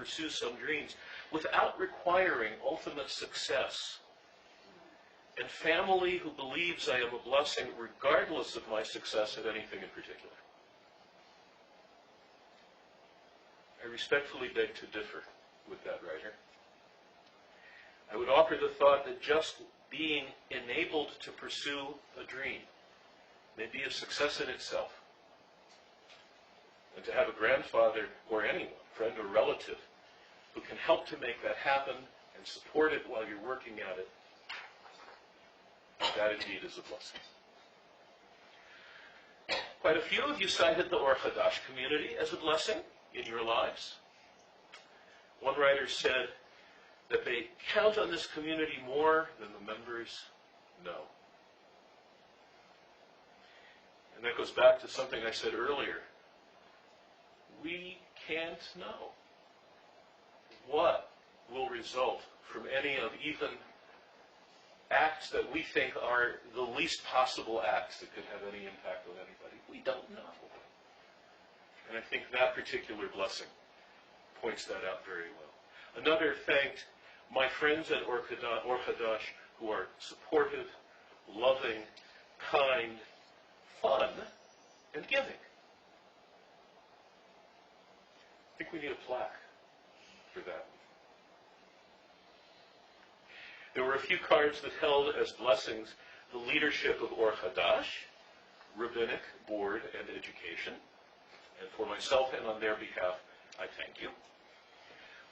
pursue some dreams without requiring ultimate success. And family who believes I am a blessing regardless of my success at anything in particular. I respectfully beg to differ with that writer. I would offer the thought that just being enabled to pursue a dream may be a success in itself. And to have a grandfather or anyone, friend or relative, who can help to make that happen and support it while you're working at it, that indeed is a blessing. Quite a few of you cited the Or Hadash community as a blessing in your lives. One writer said that they count on this community more than the members know. And that goes back to something I said earlier. We can't know what will result from any of even acts that we think are the least possible acts that could have any impact on anybody. We don't know. And I think that particular blessing points that out very well. Another thanked my friends at Or Hadash who are supportive, loving, kind, fun, and giving. I think we need a plaque for that. There were a few cards that held as blessings the leadership of Or Hadash, rabbinic, board, and education. And for myself and on their behalf, I thank you.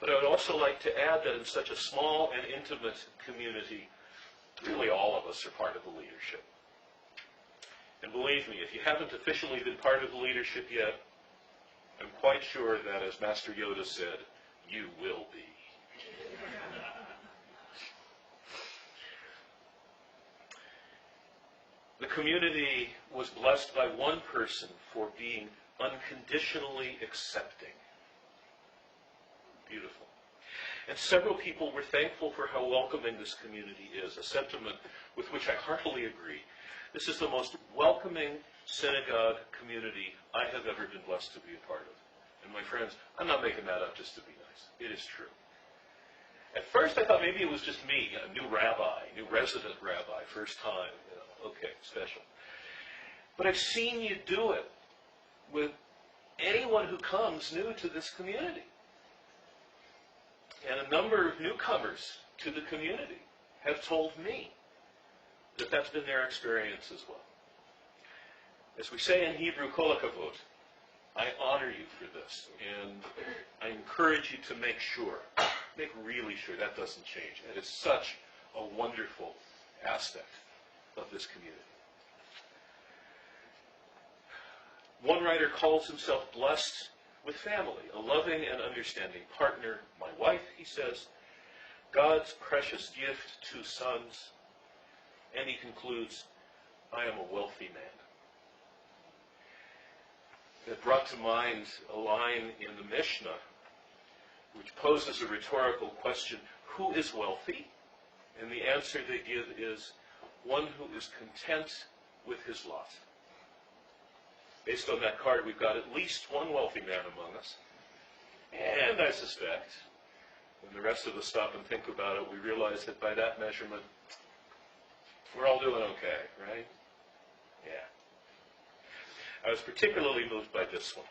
But I would also like to add that in such a small and intimate community, really all of us are part of the leadership. And believe me, if you haven't officially been part of the leadership yet, I'm quite sure that, as Master Yoda said, you will be. The community was blessed by one person for being unconditionally accepting. Beautiful. And several people were thankful for how welcoming this community is, a sentiment with which I heartily agree. This is the most welcoming synagogue community I have ever been blessed to be a part of. And my friends, I'm not making that up just to be nice. It is true. At first I thought maybe it was just me, a new rabbi, new resident rabbi, first time, okay, special. But I've seen you do it with anyone who comes new to this community. And a number of newcomers to the community have told me that that's been their experience as well. As we say in Hebrew, kol hakavod, I honor you for this, and I encourage you to make really sure that doesn't change. And it's such a wonderful aspect of this community. One writer calls himself blessed with family, a loving and understanding partner, my wife, he says, God's precious gift, 2 sons, and he concludes, I am a wealthy man. That brought to mind a line in the Mishnah which poses a rhetorical question, who is wealthy? And the answer they give is, one who is content with his lot. Based on that card, we've got at least one wealthy man among us. And I suspect, when the rest of us stop and think about it, we realize that by that measurement, we're all doing okay, right? Yeah. I was particularly moved by this one.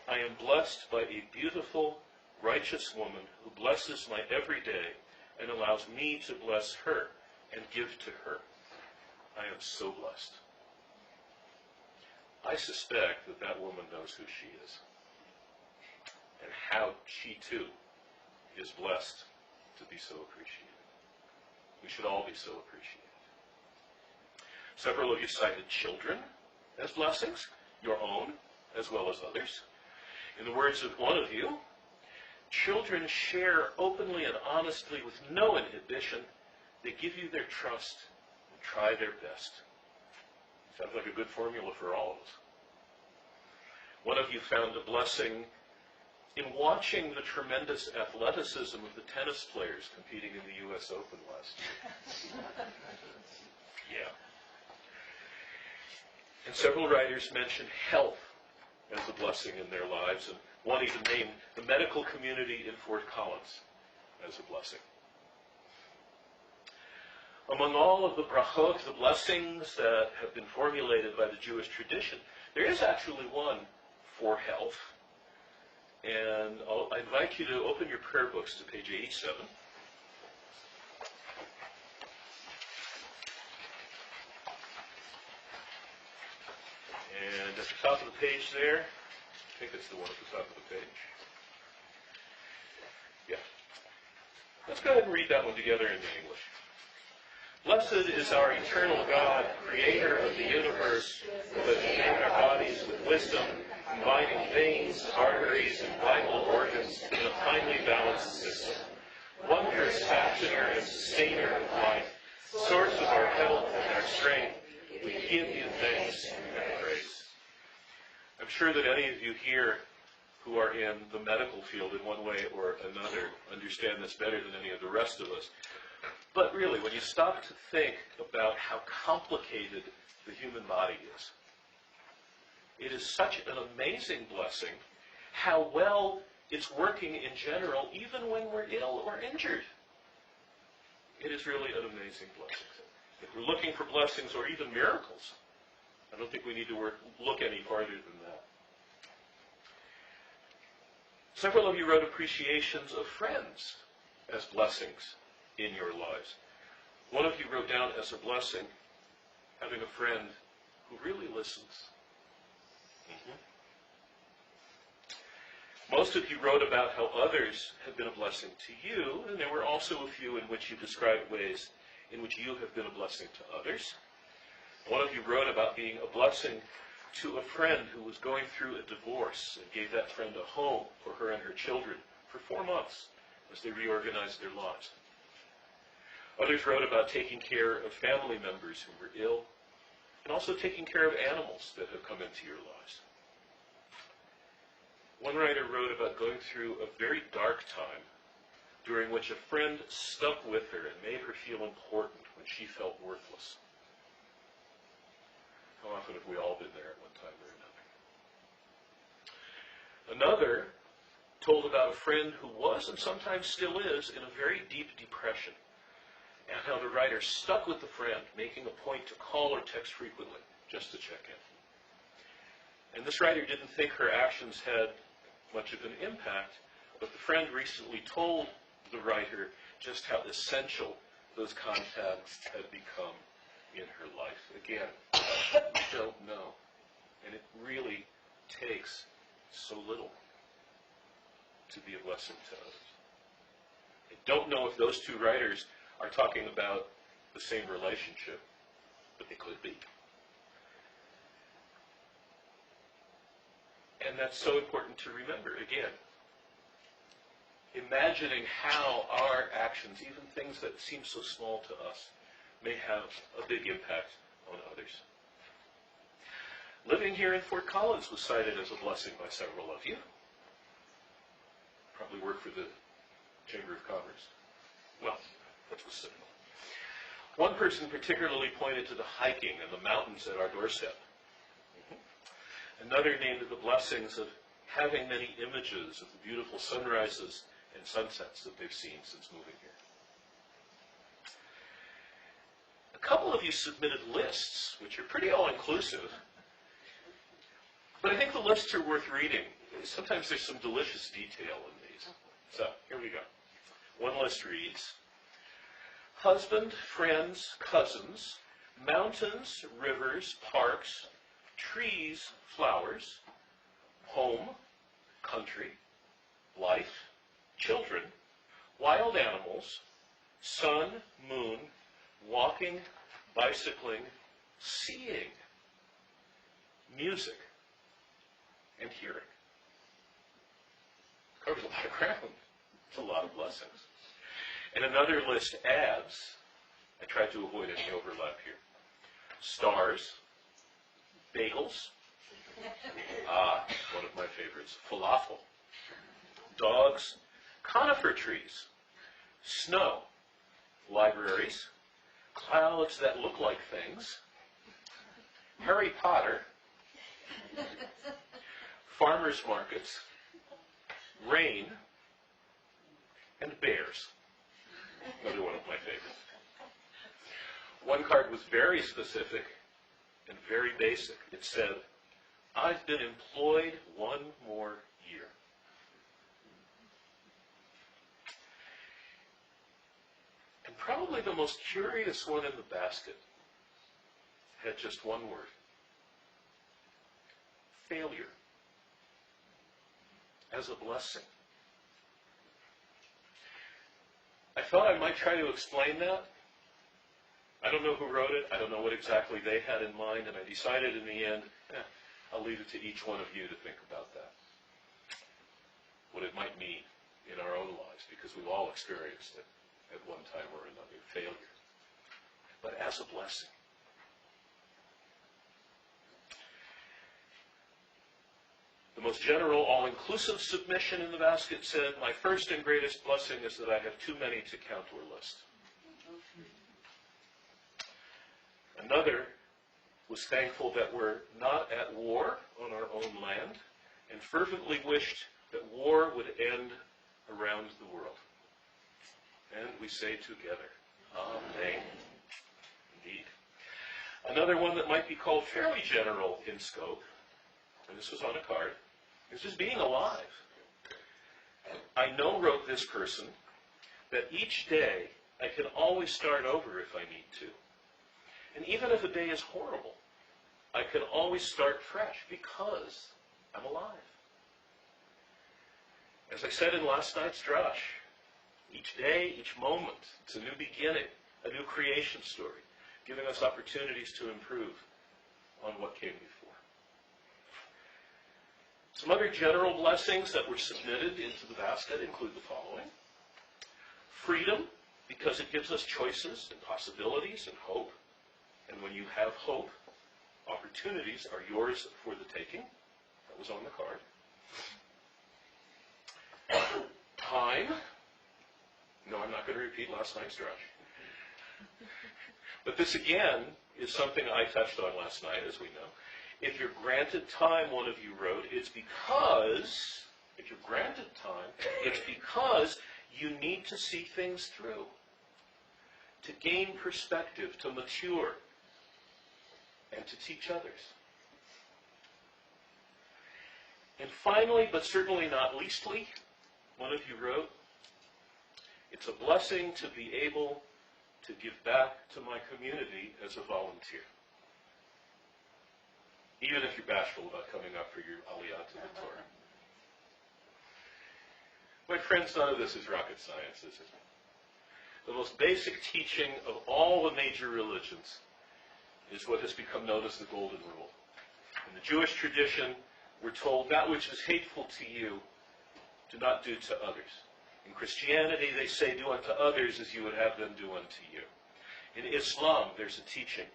I am blessed by a beautiful, righteous woman who blesses my every day and allows me to bless her and give to her. I am so blessed. I suspect that that woman knows who she is and how she too is blessed to be so appreciated. We should all be so appreciated. Several of you cited children as blessings, your own as well as others. In the words of one of you, children share openly and honestly with no inhibition. They give you their trust and try their best. Sounds like a good formula for all of us. One of you found a blessing in watching the tremendous athleticism of the tennis players competing in the U.S. Open last year. Yeah. And several writers mentioned health as a blessing in their lives, and One even named the medical community in Fort Collins as a blessing. Among all of the brachot, the blessings that have been formulated by the Jewish tradition, there is actually one for health. And I invite you to open your prayer books to page 87. And at the top of the page there, I think it's the one at the top of the page. Yeah. Let's go ahead and read that one together in English. Blessed is our eternal God, creator of the universe, who has made our bodies with wisdom, combining veins, arteries, and vital organs in a finely balanced system. Wondrous fashioner and sustainer of life, source of our health and our strength, we give you thanks and praise. I'm sure that any of you here who are in the medical field in one way or another understand this better than any of the rest of us. But really, when you stop to think about how complicated the human body is, it is such an amazing blessing how well it's working in general, even when we're ill or injured. It is really an amazing blessing. If we're looking for blessings or even miracles, I don't think we need to look any farther than that. Several of you wrote appreciations of friends as blessings in your lives. One of you wrote down as a blessing having a friend who really listens. Most of you wrote about how others have been a blessing to you, and there were also a few in which you described ways in which you have been a blessing to others. One of you wrote about being a blessing to a friend who was going through a divorce and gave that friend a home for her and her children for 4 months as they reorganized their lives. Others wrote about taking care of family members who were ill, and also taking care of animals that have come into your lives. One writer wrote about going through a very dark time during which a friend stuck with her and made her feel important when she felt worthless. How often have we all been there at one time or another? Another told about a friend who was, and sometimes still is, in a very deep depression, and how the writer stuck with the friend, making a point to call or text frequently just to check in. And this writer didn't think her actions had much of an impact, but the friend recently told the writer just how essential those contacts had become in her life. Again, you don't know. And it really takes so little to be a blessing to others. I don't know if those two writers are talking about the same relationship, but they could be. And that's so important to remember. Again, imagining how our actions, even things that seem so small to us, may have a big impact on others. Living here in Fort Collins was cited as a blessing by several of you. Probably work for the Chamber of Commerce. Well, that's what's signal. One person particularly pointed to the hiking and the mountains at our doorstep. Another named the blessings of having many images of the beautiful sunrises and sunsets that they've seen since moving here. A couple of you submitted lists, which are pretty all-inclusive, but I think the lists are worth reading. Sometimes there's some delicious detail in these. So, here we go. One list reads, husband, friends, cousins, mountains, rivers, parks, trees, flowers, home, country, life, children, wild animals, sun, moon, walking, bicycling, seeing, music, and hearing. Covers a lot of ground. It's a lot of blessings. And another list adds, I tried to avoid any overlap here, stars, bagels, one of my favorites, falafel, dogs, conifer trees, snow, libraries, clouds that look like things, Harry Potter, farmers markets, rain, and bears. Another one of my favorites. One card was very specific and very basic. It said, "I've been employed one more year." And probably the most curious one in the basket had just one word: failure, as a blessing. I thought I might try to explain that. I don't know who wrote it. I don't know what exactly they had in mind, and I decided in the end, I'll leave it to each one of you to think about that. What it might mean in our own lives, because we've all experienced it at one time or another, failure. But as a blessing. The most general, all-inclusive submission in the basket said, "My first and greatest blessing is that I have too many to count or list." Another was thankful that we're not at war on our own land and fervently wished that war would end around the world. And we say together, Amen. Indeed. Another one that might be called fairly general in scope, and this was on a card, is just being alive. I know, wrote this person, that each day I can always start over if I need to. And even if a day is horrible, I can always start fresh because I'm alive. As I said in last night's drash, each day, each moment, it's a new beginning, a new creation story, giving us opportunities to improve on what came before. Some other general blessings that were submitted into the basket include the following: freedom, because it gives us choices and possibilities and hope. And when you have hope, opportunities are yours for the taking. That was on the card. Time. No, I'm not going to repeat last night's drash. But this again is something I touched on last night, as we know. If you're granted time, one of you wrote, it's because you need to see things through, to gain perspective, to mature, and to teach others. And finally, but certainly not leastly, one of you wrote, it's a blessing to be able to give back to my community as a volunteer. Even if you're bashful about coming up for your aliyah to the Torah. My friends, none of this is rocket science, is it? The most basic teaching of all the major religions is what has become known as the Golden Rule. In the Jewish tradition, we're told that which is hateful to you, do not do to others. In Christianity, they say, do unto others as you would have them do unto you. In Islam, there's a teaching.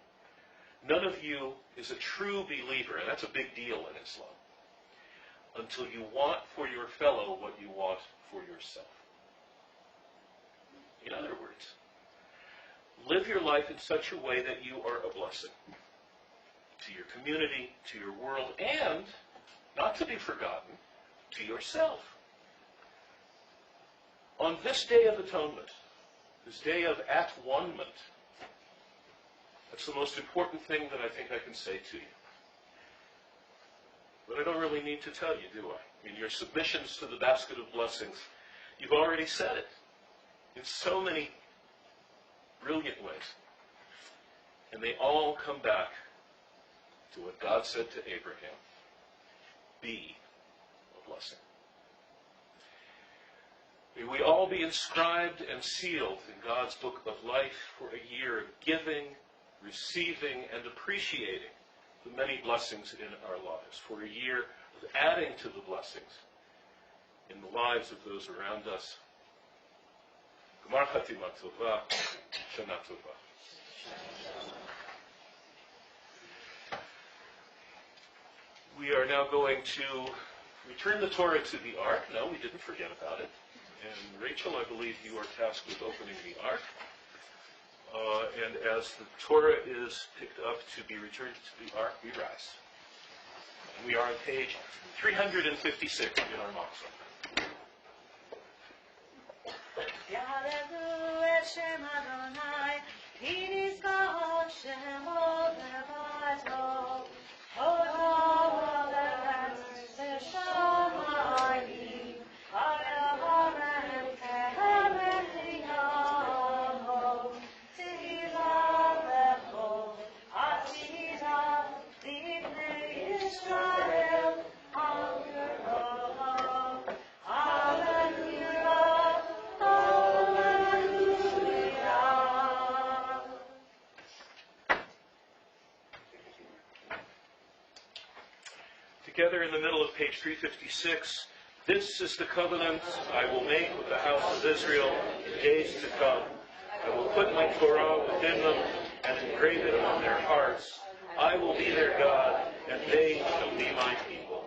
None of you is a true believer, and that's a big deal in Islam, until you want for your fellow what you want for yourself. In other words, live your life in such a way that you are a blessing to your community, to your world, and, not to be forgotten, to yourself. On this Day of Atonement, this day of at-one-ment, that's the most important thing that I think I can say to you. But I don't really need to tell you, do I? In your submissions to the basket of blessings, you've already said it in so many brilliant ways. And they all come back to what God said to Abraham: be a blessing. May we all be inscribed and sealed in God's book of life for a year of giving, receiving, and appreciating the many blessings in our lives, for a year of adding to the blessings in the lives of those around us. Gmar Chatima Tova, Shana Tova. We are now going to return the Torah to the Ark. No, we didn't forget about it. And Rachel, I believe you are tasked with opening the Ark. And as the Torah is picked up to be returned to the Ark, we rise. And we are on page 356 in our Matzah. Together in the middle of page 356, this is the covenant I will make with the house of Israel in days to come. I will put my Torah within them and engrave it on their hearts. I will be their God, and they shall be my people.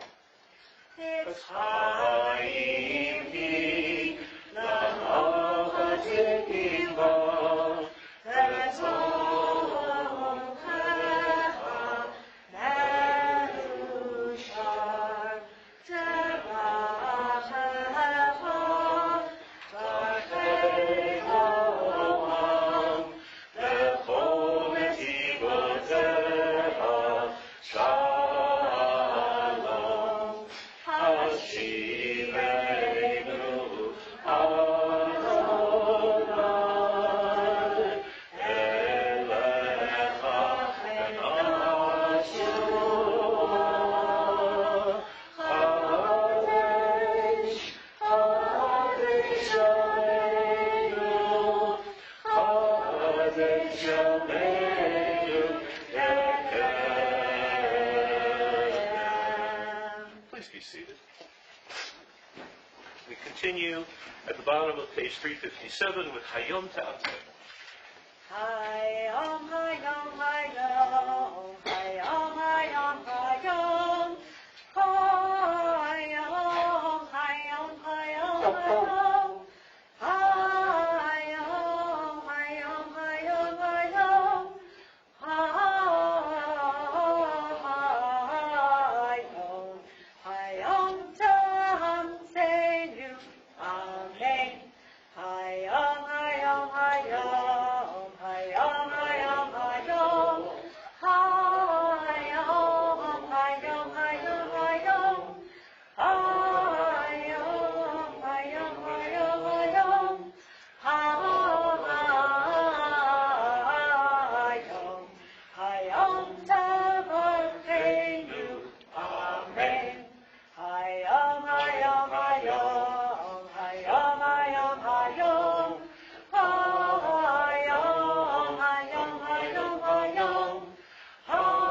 Continue at the bottom of page 357 with Hayom Ta'ateh. Hayom, Hayom, Hayom, Hayom, Hayom, Hayom, Hayom, Hayom, Hayom, Hayom, Hayom, Hayom, Hayom, Hayom, Hayom Ta'ateh. Amen. Hayom, Hayom, Hayom, Hayom, Hayom, Hayom, Hayom, Hayom, Hayom, Hayom, Hayom, Hayom, Hayom, Hayom, Hayom Ta'ateh. Amen. Hayom, Hayom, Hayom, Hayom, Hayom, Hayom, Hayom, Hayom, Hayom, Hayom,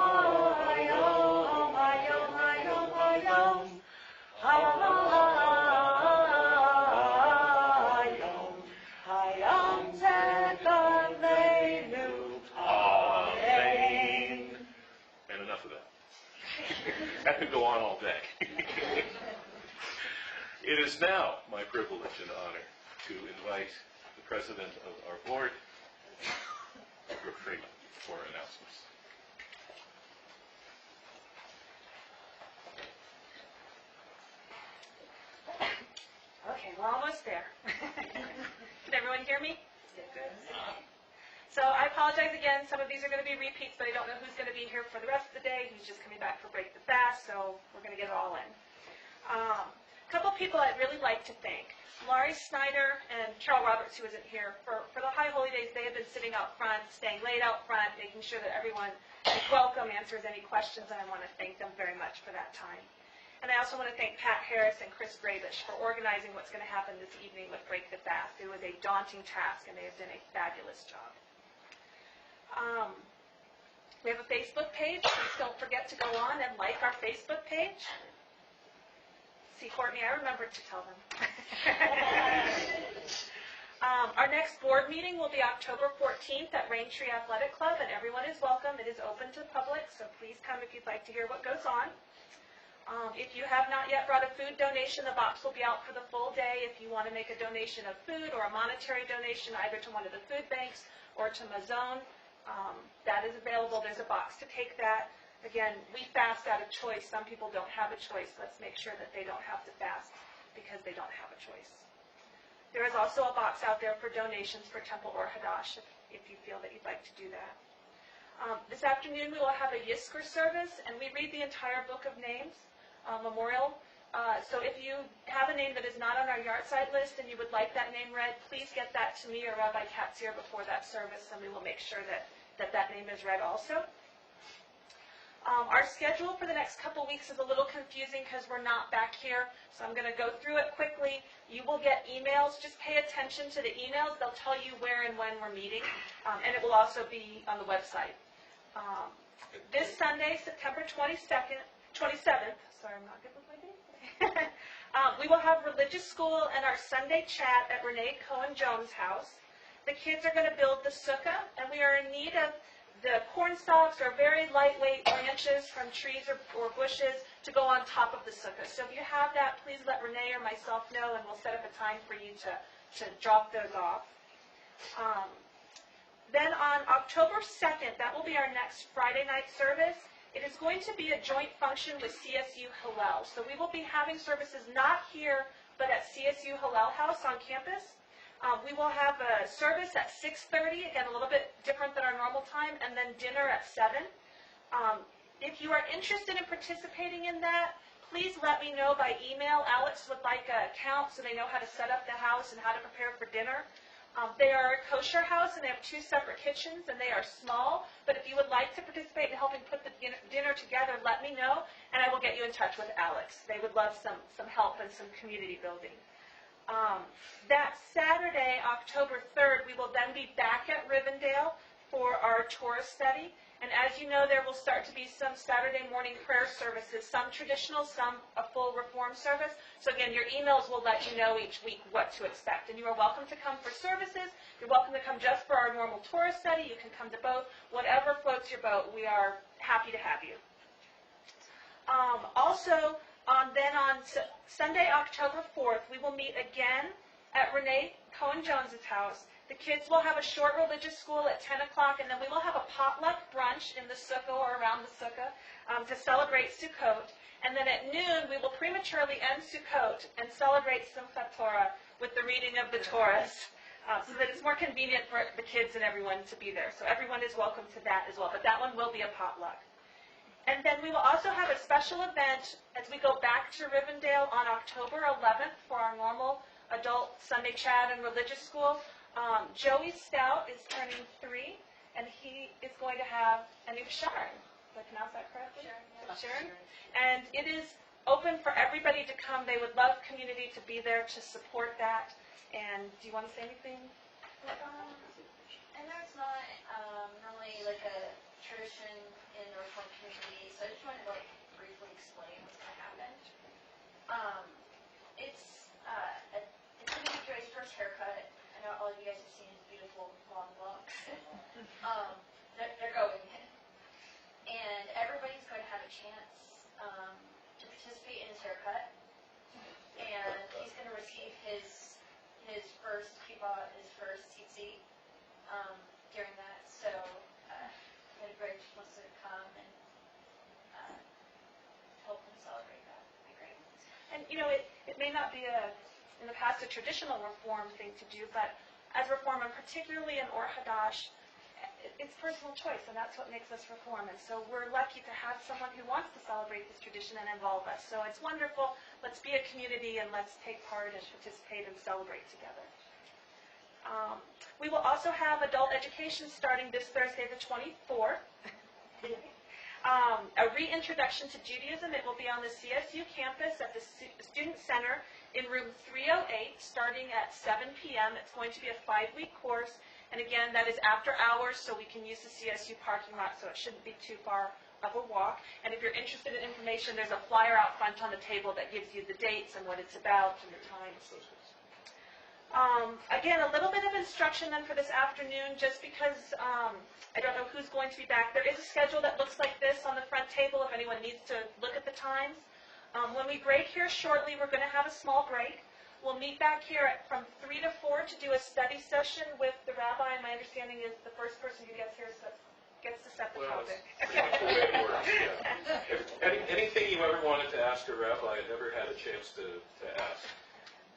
Hayom, Hayom, Hayom, Hayom, Hayom Tekaleinu. Amen. And enough of that. That could go on all day. It is now my privilege and honor to invite the president of our board, Brooke Freeman, for announcements. Okay, we're almost there. Can everyone hear me? Good. So I apologize again. Some of these are going to be repeats, but I don't know who's going to be here for the rest of the day. He's just coming back for Break the Fast, so we're going to get it all in. A couple people I'd really like to thank. Laurie Snyder and Carol Roberts, who isn't here, for the High Holy Days, they have been sitting out front, staying late out front, making sure that everyone is welcome, answers any questions, and I want to thank them very much for that time. And I also want to thank Pat Harris and Chris Grabish for organizing what's going to happen this evening with Break the Fast. It was a daunting task, and they have done a fabulous job. We have a Facebook page. Please don't forget to go on and like our Facebook page. See, Courtney, I remembered to tell them. Our next board meeting will be October 14th at Raintree Athletic Club, and everyone is welcome. It is open to the public, so please come if you'd like to hear what goes on. If you have not yet brought a food donation, the box will be out for the full day. If you want to make a donation of food or a monetary donation, either to one of the food banks or to Mazone, that is available. There's a box to take that. Again, we fast out of choice. Some people don't have a choice. Let's make sure that they don't have to fast because they don't have a choice. There is also a box out there for donations for Temple or Hadash if you feel that you'd like to do that. This afternoon we will have a Yizkor service, and we read the entire book of names, memorial. So if you have a name that is not on our yahrzeit list and you would like that name read, please get that to me or Rabbi Katzir before that service, and we will make sure that name is read also. Our schedule for the next couple weeks is a little confusing because we're not back here, so I'm going to go through it quickly. You will get emails. Just pay attention to the emails. They'll tell you where and when we're meeting, and it will also be on the website. This Sunday, September 27th, sorry, I'm not good with my dates. We will have religious school and our Sunday chat at Renee Cohen-Jones' house. The kids are going to build the sukkah, and we are in need of the corn stalks or very lightweight branches from trees or bushes to go on top of the sukkah. So if you have that, please let Renee or myself know, and we'll set up a time for you to drop those off. Then on October 2nd, that will be our next Friday night service. It is going to be a joint function with CSU Hillel. So we will be having services not here, but at CSU Hillel House on campus. We will have a service at 6:30, again a little bit different than our normal time, and then dinner at 7. If you are interested in participating in that, please let me know by email. Alex would like an account so they know how to set up the house and how to prepare for dinner. They are a kosher house, and they have 2 separate kitchens, and they are small. But if you would like to participate in helping put the dinner together, let me know, and I will get you in touch with Alex. They would love some help and some community building. That Saturday, October 3rd, we will then be back at Rivendell for our Torah study. And as you know, there will start to be some Saturday morning prayer services, some traditional, some a full reform service. So again, your emails will let you know each week what to expect. And you are welcome to come for services. You're welcome to come just for our normal Torah study. You can come to both. Whatever floats your boat, we are happy to have you. Also, then on Sunday, October 4th, we will meet again at Renee Cohen-Jones' house. The kids will have a short religious school at 10 o'clock, and then we will have a potluck brunch in the sukkah or around the sukkah to celebrate Sukkot. And then at noon, we will prematurely end Sukkot and celebrate Simchat Torah with the reading of the Torahs, so that it's more convenient for the kids and everyone to be there. So everyone is welcome to that as well, but that one will be a potluck. And then we will also have a special event as we go back to Rivendell on October 11th for our normal adult Sunday chat and religious school. Joey Stout is turning 3, and he is going to have a new Sharon. Did I pronounce that correctly? Sharon. And it is open for everybody to come. They would love community to be there to support that. And do you want to say anything? I know it's not normally like a tradition in the Reformed community, so I just wanted to briefly explain what's going to happen. It's going to be Joey's first haircut. I know all of you guys have seen his beautiful long locks. They're going in. And everybody's going to have a chance to participate in his haircut. And he's going to receive his first kippah, his first tzitzit during that. So everybody just wants to come and help him celebrate that. That'd be great. And it may not be in the past a traditional Reform thing to do, but as Reform, and particularly in Or Hadash, it's personal choice, and that's what makes us Reform. And so we're lucky to have someone who wants to celebrate this tradition and involve us. So it's wonderful. Let's be a community, and let's take part and participate and celebrate together. We will also have adult education starting this Thursday, the 24th. A reintroduction to Judaism. It will be on the CSU campus at the Student Center in room 308 starting at 7 p.m. It's going to be a 5-week course. And again, that is after hours, so we can use the CSU parking lot, so it shouldn't be too far of a walk. And if you're interested in information, there's a flyer out front on the table that gives you the dates and what it's about and the times. Again, a little bit of instruction then for this afternoon, just because I don't know who's going to be back. There is a schedule that looks like this on the front table if anyone needs to look at the times. When we break here shortly, we're going to have a small break. We'll meet back here from 3 to 4 to do a study session with the rabbi, and my understanding is the first person who gets here gets to set the topic. That's the way it works, yeah. Anything you ever wanted to ask a rabbi, I never had a chance to ask.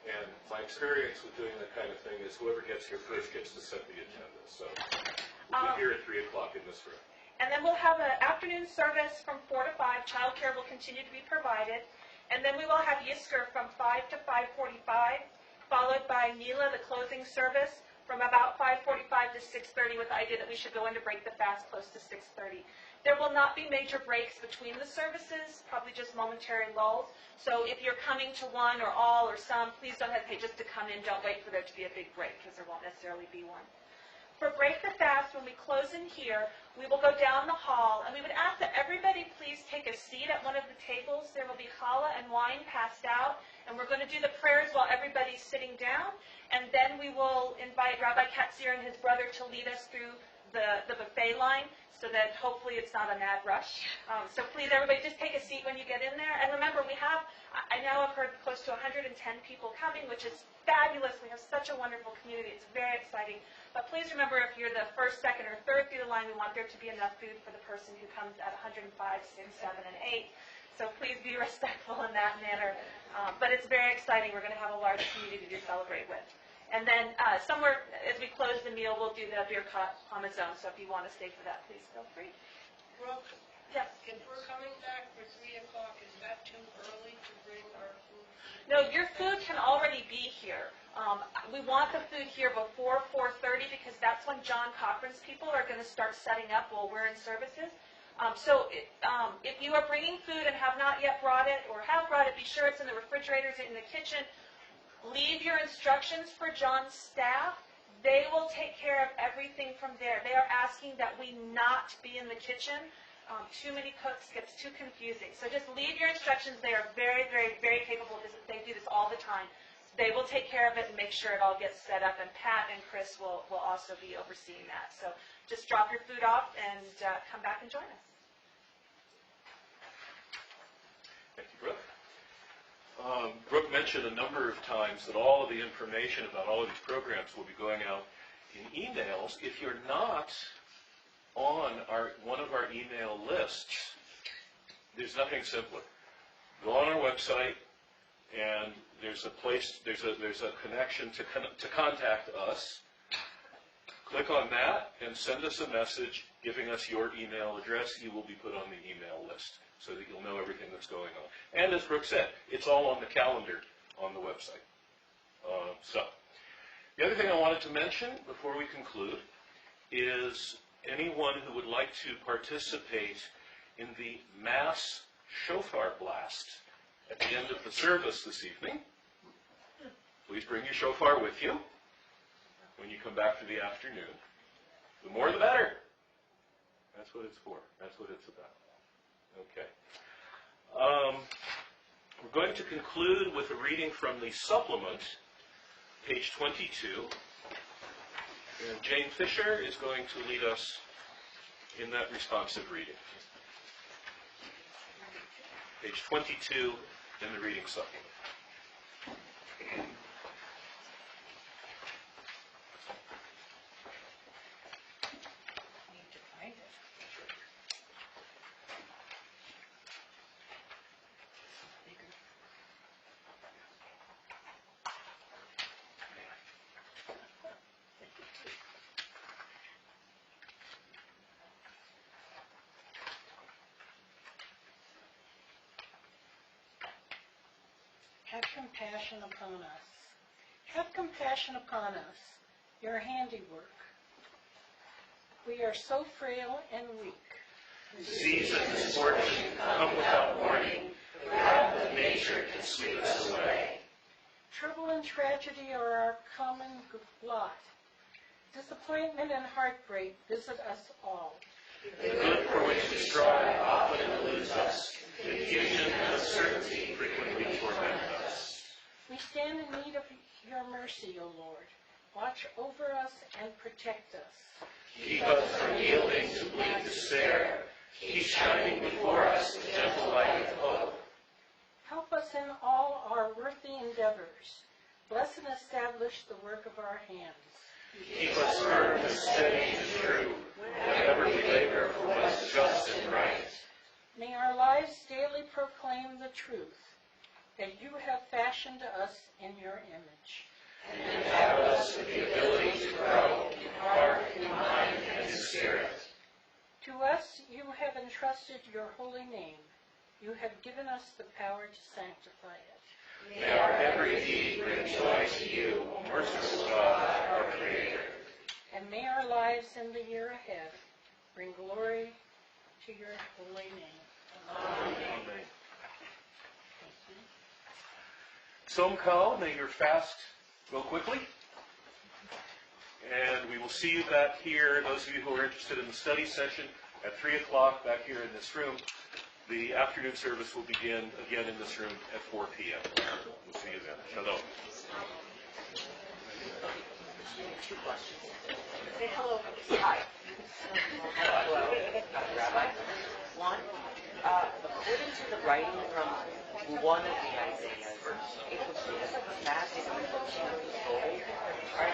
And my experience with doing that kind of thing is whoever gets here first gets to set the agenda. So we'll be here at 3 o'clock in this room. And then we'll have an afternoon service from 4 to 5. Childcare will continue to be provided. And then we will have Yisker from 5 to 5:45, followed by Nila, the closing service, from about 5:45 to 6:30, with the idea that we should go in to break the fast close to 6:30. There will not be major breaks between the services, probably just momentary lulls. So if you're coming to one or all or some, please don't hesitate just to come in. Don't wait for there to be a big break, because there won't necessarily be one. For Break the Fast, when we close in here, we will go down the hall, and we would ask that everybody please take a seat at one of the tables. There will be challah and wine passed out, and we're going to do the prayers while everybody's sitting down, and then we will invite Rabbi Katzir and his brother to lead us through the buffet line, so that hopefully it's not a mad rush. So please, everybody, just take a seat when you get in there. And remember, I now have heard close to 110 people coming, which is fabulous. We have such a wonderful community. It's very exciting. But please remember, if you're the first, second, or third through the line, we want there to be enough food for the person who comes at 105, 6, 7, and 8. So please be respectful in that manner. But it's very exciting. We're going to have a large community to celebrate with. And then somewhere as we close the meal, we'll do the beer Hamazon. So if you want to stay for that, please feel free. Brooke, Yes. if we're coming back for 3 o'clock, is that too early to bring our food? No, your food can already be here. We want the food here before 4:30 because that's when John Cochran's people are going to start setting up while we're in services. If you are bringing food and have not yet brought it or have brought it, be sure it's in the refrigerators in the kitchen. Leave your instructions for John's staff. They will take care of everything from there. They are asking that we not be in the kitchen. Too many cooks gets too confusing. So just leave your instructions. They are very, very, very capable. They do this all the time. They will take care of it and make sure it all gets set up. And Pat and Chris will also be overseeing that. So just drop your food off and come back and join us. Thank you, Brooke. Brooke mentioned a number of times that all of the information about all of these programs will be going out in emails. If you're not on one of our email lists, there's nothing simpler. Go on our website, and there's a connection to contact us. Click on that and send us a message giving us your email address. You will be put on the email list, so that you'll know everything that's going on. And as Brooke said, it's all on the calendar on the website. The other thing I wanted to mention before we conclude is anyone who would like to participate in the mass shofar blast at the end of the service this evening, please bring your shofar with you when you come back for the afternoon. The more the better. That's what it's for. That's what it's about. Okay. We're going to conclude with a reading from the supplement, page 22. And Jane Fisher is going to lead us in that responsive reading. Page 22 in the reading supplement. Have compassion upon us. Have compassion upon us, your handiwork. We are so frail and weak. Disease and misfortune come without warning. The wrath of nature can sweep us away. Trouble and tragedy are our common lot. Disappointment and heartbreak visit us all. The good for which we strive often eludes us. Confusion and uncertainty frequently torment us. We stand in need of your mercy, O Lord. Watch over us and protect us. Keep us from yielding to bleak despair. Keep shining before us the gentle light of hope. Help us in all our worthy endeavors. Bless and establish the work of our hands. Keep us firm and steady and true, whenever we labor for what is just and right. May our lives daily proclaim the truth. that you have fashioned us in your image. Endow us with the ability to grow in heart, in mind, and in spirit. To us you have entrusted your holy name. You have given us the power to sanctify it. May our every deed bring joy to you, merciful God, our Creator. And may our lives in the year ahead bring glory to your holy name. Amen. Som Kal, may your fast go quickly. And we will see you back here, those of you who are interested in the study session, at 3 o'clock back here in this room. The afternoon service will begin again in this room at 4 p.m. We'll see you then. Shalom. Say hello. Hi. Hello. Rabbi. One, according to the writing from one of the Isaiahs, it was massive gold. Are